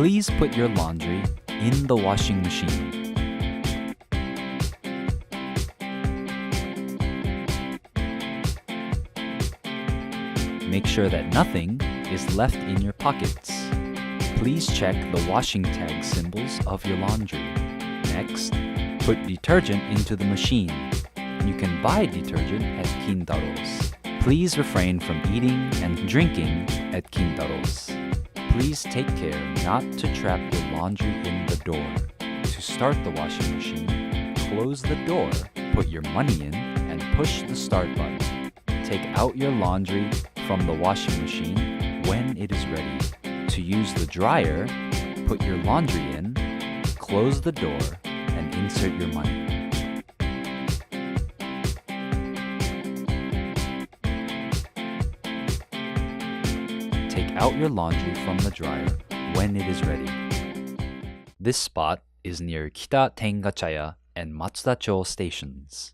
Please put your laundry in the washing machine. Make sure that nothing is left in your pockets. Please check the washing tag symbols of your laundry. Next, put detergent into the machine. You can buy detergent at Kintaro's. Please refrain from eating and drinking at Kintaro's. Please take care not to trap your laundry in the door. To start the washing machine, close the door, put your money in, and push the start button. Take out your laundry from the washing machine when it is ready. To use the dryer, put your laundry in, close the door, and insert your money. Take out your laundry from the dryer when it is ready. This spot is near KITA-TENGACHAYA and Matsudacho stations.